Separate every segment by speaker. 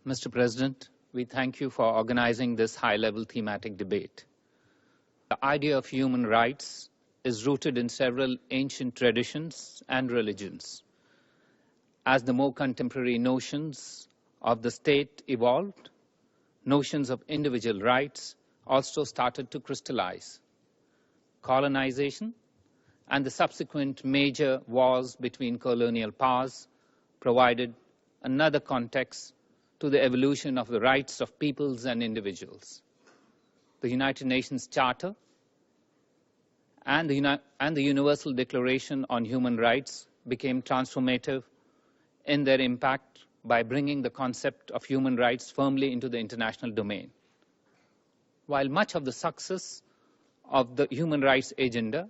Speaker 1: Mr. President, we thank you for organizing this high-level thematic debate. The idea of human rights is rooted in several ancient traditions and religions. As the more contemporary notions of the state evolved, notions of individual rights also started to crystallize. Colonization and the subsequent major wars between colonial powers provided another context to the evolution of the rights of peoples and individuals. The United Nations Charter and the Universal Declaration on Human Rights became transformative in their impact by bringing the concept of human rights firmly into the international domain. While much of the success of the human rights agenda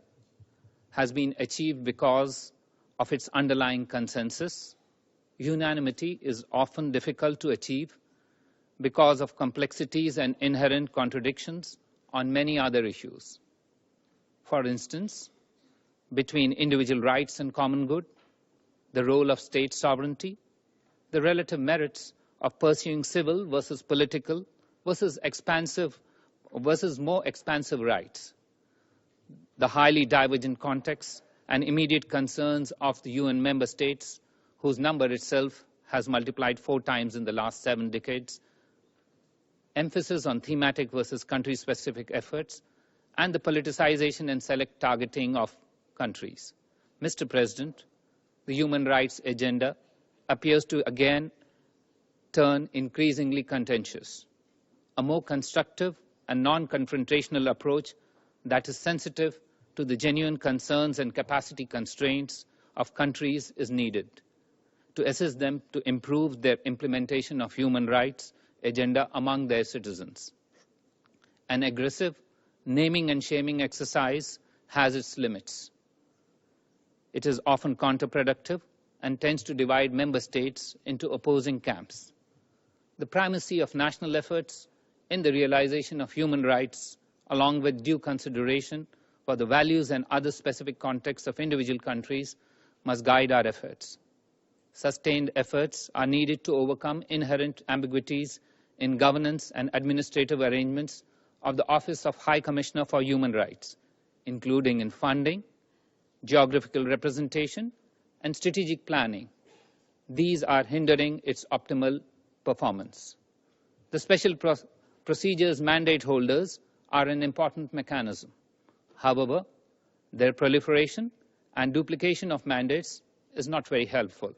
Speaker 1: has been achieved because of its underlying consensus, unanimity is often difficult to achieve because of complexities and inherent contradictions on many other issues. For instance, between individual rights and common good, the role of state sovereignty, the relative merits of pursuing civil versus political versus more expansive rights, the highly divergent contexts and immediate concerns of the UN member states, whose number itself has multiplied 4 times in the last 7 decades, emphasis on thematic versus country-specific efforts, and the politicization and select targeting of countries. Mr. President, the human rights agenda appears to again turn increasingly contentious. A more constructive and non-confrontational approach that is sensitive to the genuine concerns and capacity constraints of countries is needed to assist them to improve their implementation of human rights agenda among their citizens. An aggressive naming and shaming exercise has its limits. It is often counterproductive and tends to divide member states into opposing camps. The primacy of national efforts in the realization of human rights, along with due consideration for the values and other specific contexts of individual countries, must guide our efforts. Sustained efforts are needed to overcome inherent ambiguities in governance and administrative arrangements of the Office of High Commissioner for Human Rights, including in funding, geographical representation, and strategic planning. These are hindering its optimal performance. The special procedures mandate holders are an important mechanism. However, their proliferation and duplication of mandates is not very helpful.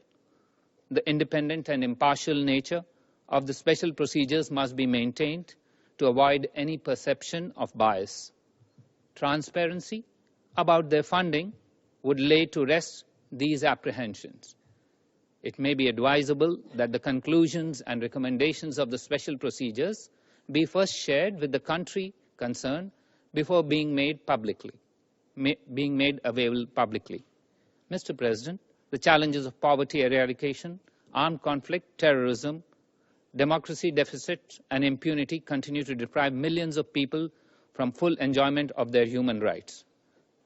Speaker 1: The independent and impartial nature of the special procedures must be maintained to avoid any perception of bias. Transparency about their funding would lay to rest these apprehensions. It may be advisable that the conclusions and recommendations of the special procedures be first shared with the country concerned before being made available publicly. Mr. President, the challenges of poverty eradication, armed conflict, terrorism, democracy deficit, and impunity continue to deprive millions of people from full enjoyment of their human rights.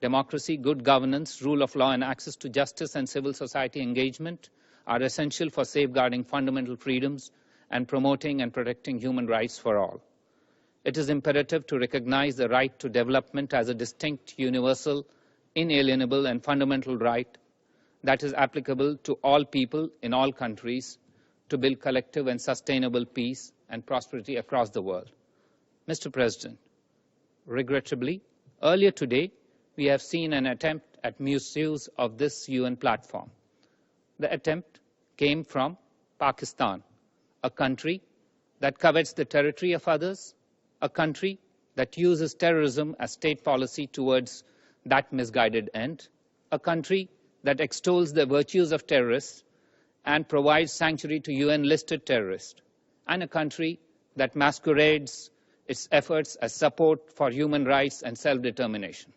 Speaker 1: Democracy, good governance, rule of law, and access to justice and civil society engagement are essential for safeguarding fundamental freedoms and promoting and protecting human rights for all. It is imperative to recognize the right to development as a distinct, universal, inalienable, and fundamental right that is applicable to all people in all countries to build collective and sustainable peace and prosperity across the world. Mr. President, regrettably, earlier today, we have seen an attempt at misuse of this UN platform. The attempt came from Pakistan, a country that covets the territory of others, a country that uses terrorism as state policy towards that misguided end, a country that extols the virtues of terrorists and provides sanctuary to UN-listed terrorists, and a country that masquerades its efforts as support for human rights and self-determination.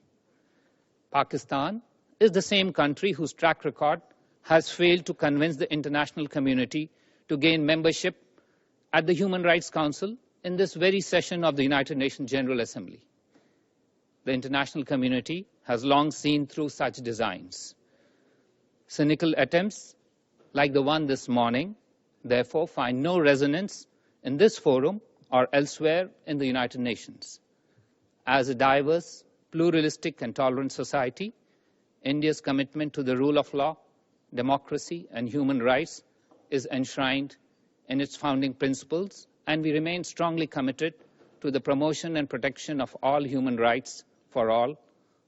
Speaker 1: Pakistan is the same country whose track record has failed to convince the international community to gain membership at the Human Rights Council in this very session of the United Nations General Assembly. The international community has long seen through such designs. Cynical attempts like the one this morning therefore, find no resonance in this forum or elsewhere in the United Nations. As a diverse, pluralistic and tolerant society, India's commitment to the rule of law, democracy and human rights is enshrined in its founding principles, and we remain strongly committed to the promotion and protection of all human rights for all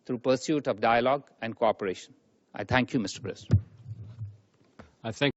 Speaker 1: through pursuit of dialogue and cooperation. I thank you, Mr. President.
Speaker 2: I thank